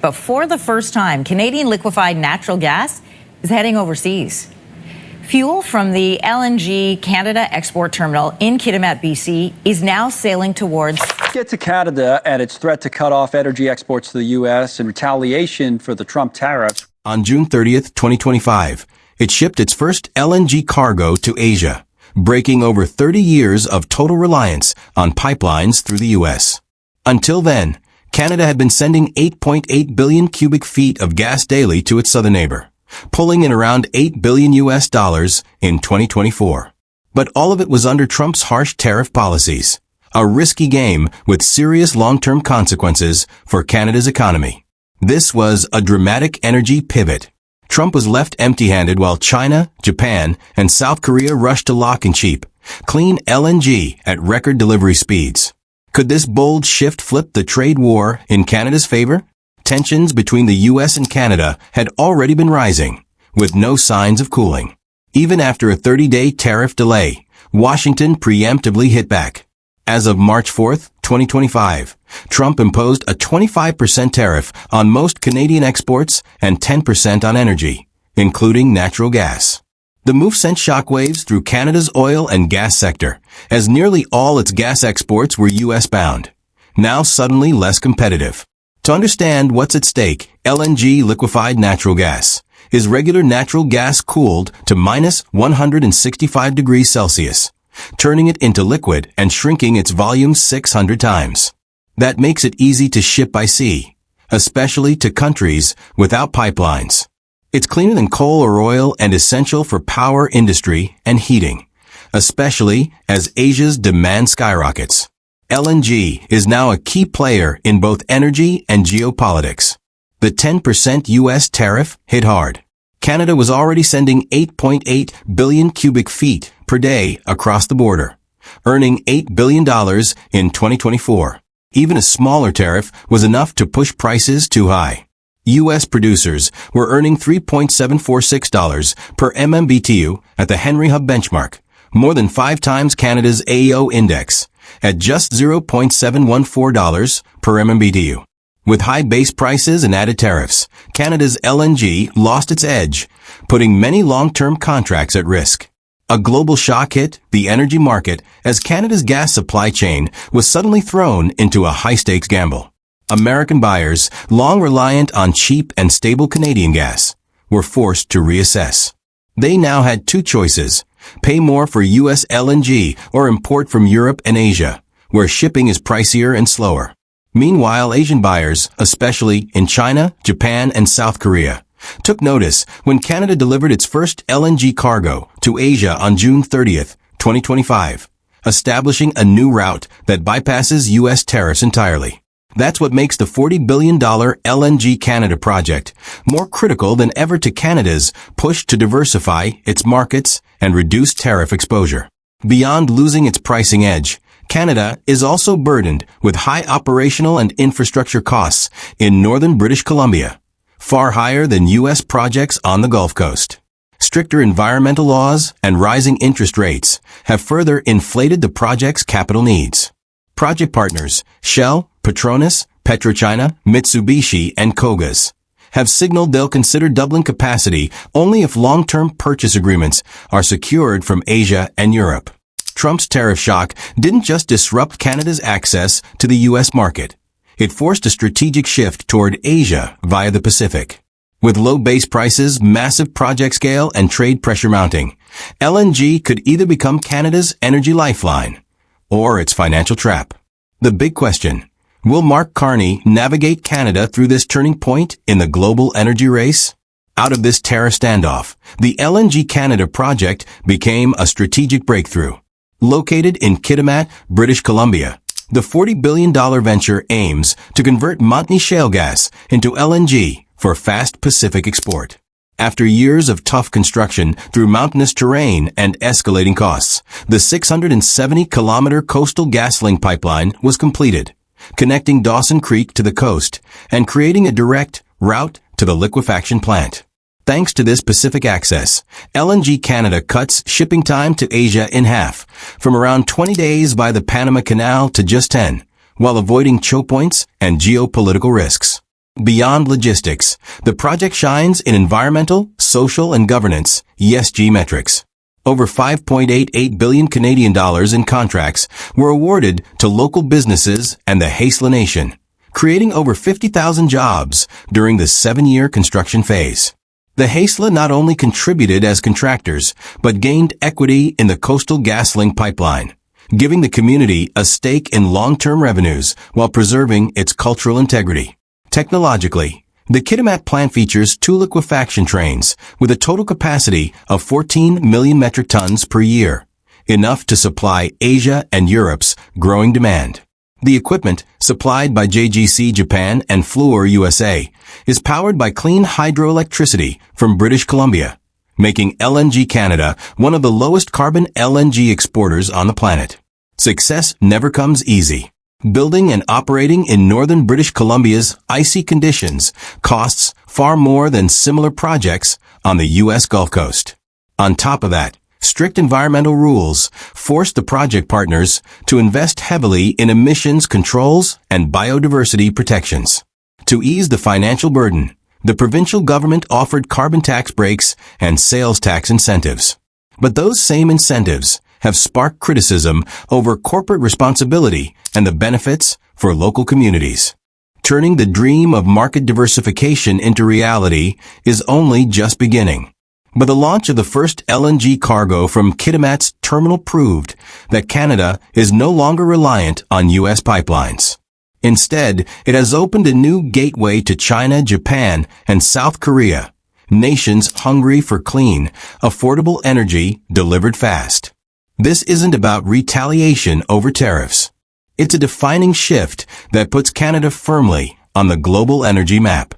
But for the first time, Canadian liquefied natural gas is heading overseas. Fuel from the LNG Canada export terminal in Kitimat, BC, is now sailing towards... Get to Canada and its threat to cut off energy exports to the U.S. in retaliation for the Trump tariffs. On June 30th, 2025, it shipped its first LNG cargo to Asia, breaking over 30 years of total reliance on pipelines through the U.S. Until then, Canada had been sending 8.8 billion cubic feet of gas daily to its southern neighbor, pulling in around $8 billion in 2024. But all of it was under Trump's harsh tariff policies, a risky game with serious long-term consequences for Canada's economy. This was a dramatic energy pivot. Trump was left empty-handed while China, Japan, and South Korea rushed to lock in cheap, clean LNG at record delivery speeds. Could this bold shift flip the trade war in Canada's favor? Tensions between the U.S. and Canada had already been rising, with no signs of cooling. Even after a 30-day tariff delay, Washington preemptively hit back. As of March 4th, 2025, Trump imposed a 25% tariff on most Canadian exports and 10% on energy, including natural gas. The move sent shockwaves through Canada's oil and gas sector, as nearly all its gas exports were U.S.-bound, now suddenly less competitive. To understand what's at stake, LNG liquefied natural gas is regular natural gas cooled to minus 165 degrees Celsius, turning it into liquid and shrinking its volume 600 times. That makes it easy to ship by sea, especially to countries without pipelines. It's cleaner than coal or oil and essential for power industry and heating, especially as Asia's demand skyrockets. LNG is now a key player in both energy and geopolitics. The 10% U.S. tariff hit hard. Canada was already sending 8.8 billion cubic feet per day across the border, earning $8 billion in 2024. Even a smaller tariff was enough to push prices too high. U.S. producers were earning $3.746 per MMBTU at the Henry Hub benchmark, more than 5 times Canada's AEO index, at just $0.714 per MMBTU. With high base prices and added tariffs, Canada's LNG lost its edge, putting many long-term contracts at risk. A global shock hit the energy market as Canada's gas supply chain was suddenly thrown into a high-stakes gamble. American buyers, long reliant on cheap and stable Canadian gas, were forced to reassess. They now had 2 choices: pay more for U.S. LNG or import from Europe and Asia, where shipping is pricier and slower. Meanwhile, Asian buyers, especially in China, Japan, and South Korea, took notice when Canada delivered its first LNG cargo to Asia on June 30th, 2025, establishing a new route that bypasses U.S. tariffs entirely. That's what makes the $40 billion LNG Canada project more critical than ever to Canada's push to diversify its markets and reduce tariff exposure. Beyond losing its pricing edge, Canada is also burdened with high operational and infrastructure costs in northern British Columbia, far higher than U.S. projects on the Gulf Coast. Stricter environmental laws and rising interest rates have further inflated the project's capital needs. Project partners Shell, Petronas, PetroChina, Mitsubishi, and Kogas have signaled they'll consider doubling capacity only if long-term purchase agreements are secured from Asia and Europe. Trump's tariff shock didn't just disrupt Canada's access to the U.S. market. It forced a strategic shift toward Asia via the Pacific. With low base prices, massive project scale, and trade pressure mounting, LNG could either become Canada's energy lifeline or its financial trap. The big question: will Mark Carney navigate Canada through this turning point in the global energy race? Out of this tariff standoff, the LNG Canada project became a strategic breakthrough. Located in Kitimat, British Columbia, the $40 billion venture aims to convert Montney shale gas into LNG for fast Pacific export. After years of tough construction through mountainous terrain and escalating costs, the 670-kilometer coastal GasLink pipeline was completed, connecting Dawson Creek to the coast and creating a direct route to the liquefaction plant. Thanks to this Pacific access, LNG Canada cuts shipping time to Asia in half, from around 20 days by the Panama Canal to just 10, while avoiding choke points and geopolitical risks. beyond logistics, the project shines in environmental, social, and governance (ESG) metrics. Over 5.88 billion Canadian dollars in contracts were awarded to local businesses and the Haisla Nation, creating over 50,000 jobs during the 7-year construction phase. The Haisla not only contributed as contractors, but gained equity in the Coastal GasLink pipeline, giving the community a stake in long-term revenues while preserving its cultural integrity. Technologically, the Kitimat plant features 2 liquefaction trains with a total capacity of 14 million metric tons per year, enough to supply Asia and Europe's growing demand. The equipment, supplied by JGC Japan and Fluor USA, is powered by clean hydroelectricity from British Columbia, making LNG Canada one of the lowest carbon LNG exporters on the planet. Success never comes easy. Building and operating in northern British Columbia's icy conditions costs far more than similar projects on the U.S. Gulf Coast. On top of that, strict environmental rules force the project partners to invest heavily in emissions controls and biodiversity protections. To ease the financial burden, the provincial government offered carbon tax breaks and sales tax incentives. But those same incentives have sparked criticism over corporate responsibility and the benefits for local communities. Turning the dream of market diversification into reality is only just beginning. But the launch of the first LNG cargo from Kitimat's terminal proved that Canada is no longer reliant on U.S. pipelines. Instead, it has opened a new gateway to China, Japan, and South Korea, nations hungry for clean, affordable energy delivered fast. This isn't about retaliation over tariffs. It's a defining shift that puts Canada firmly on the global energy map.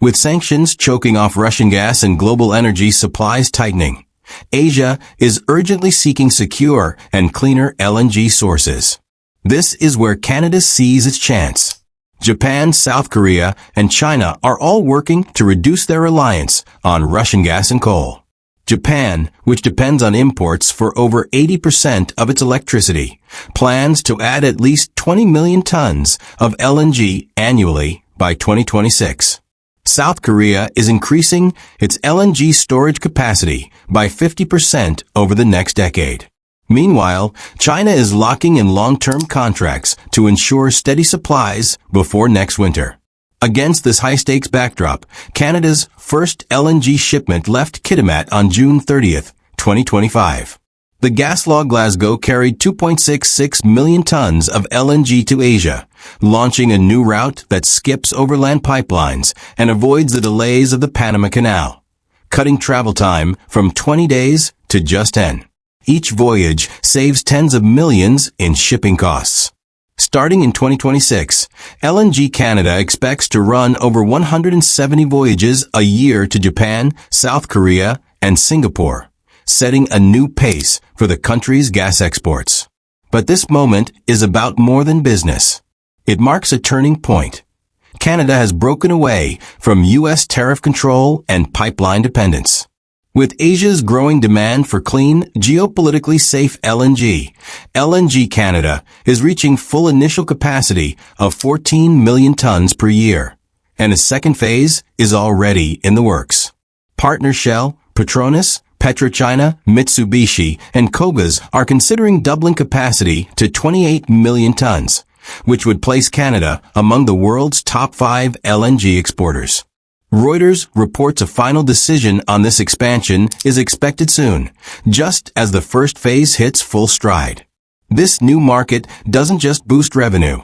With sanctions choking off Russian gas and global energy supplies tightening, Asia is urgently seeking secure and cleaner LNG sources. This is where Canada sees its chance. Japan, South Korea, and China are all working to reduce their reliance on Russian gas and coal. Japan, which depends on imports for over 80% of its electricity, plans to add at least 20 million tons of LNG annually by 2026. South Korea is increasing its LNG storage capacity by 50% over the next decade. Meanwhile, China is locking in long-term contracts to ensure steady supplies before next winter. Against this high-stakes backdrop, Canada's first LNG shipment left Kitimat on June 30th, 2025. The GasLog Glasgow carried 2.66 million tons of LNG to Asia, launching a new route that skips overland pipelines and avoids the delays of the Panama Canal, cutting travel time from 20 days to just 10. Each voyage saves tens of millions in shipping costs. Starting in 2026, LNG Canada expects to run over 170 voyages a year to Japan, South Korea, and Singapore, setting a new pace for the country's gas exports. But this moment is about more than business. It marks a turning point. Canada has broken away from U.S. tariff control and pipeline dependence. With Asia's growing demand for clean, geopolitically safe LNG, LNG Canada is reaching full initial capacity of 14 million tons per year, and a second phase is already in the works. Partners Shell, Petronas, PetroChina, Mitsubishi, and Kogas are considering doubling capacity to 28 million tons, which would place Canada among the world's top 5 LNG exporters. Reuters reports a final decision on this expansion is expected soon, just as the first phase hits full stride. This new market doesn't just boost revenue.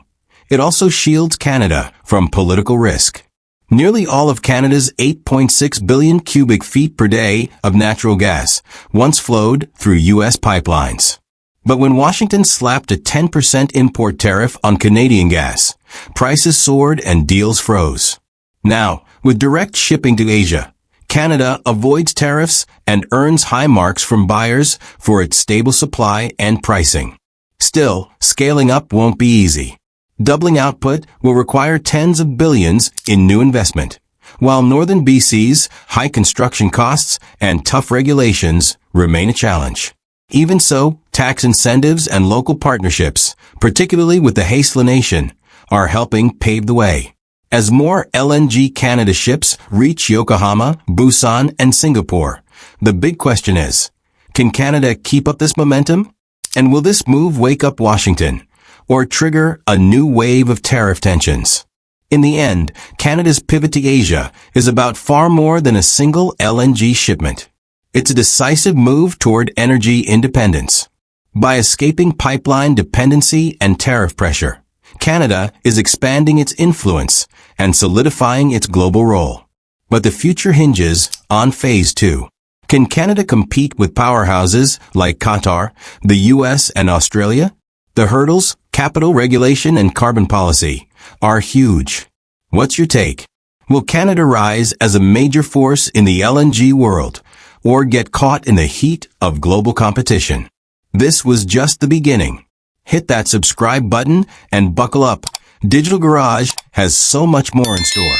It also shields Canada from political risk. Nearly all of Canada's 8.6 billion cubic feet per day of natural gas once flowed through U.S. pipelines. But when Washington slapped a 10% import tariff on Canadian gas, prices soared and deals froze. Now, with direct shipping to Asia, Canada avoids tariffs and earns high marks from buyers for its stable supply and pricing. Still, scaling up won't be easy. Doubling output will require tens of billions in new investment, while northern BC's high construction costs and tough regulations remain a challenge. Even so, tax incentives and local partnerships, particularly with the Haisla Nation, are helping pave the way. As more LNG Canada ships reach Yokohama, Busan, and Singapore, the big question is, can Canada keep up this momentum? And will this move wake up Washington or trigger a new wave of tariff tensions? In the end, Canada's pivot to Asia is about far more than a single LNG shipment. It's a decisive move toward energy independence. By escaping pipeline dependency and tariff pressure, Canada is expanding its influence and solidifying its global role. But the future hinges on Phase 2. Can Canada compete with powerhouses like Qatar, the U.S., and Australia? The hurdles, capital regulation, and carbon policy are huge. What's your take? Will Canada rise as a major force in the LNG world or get caught in the heat of global competition? This was just the beginning. Hit that subscribe button and buckle up. Digital Garage has so much more in store.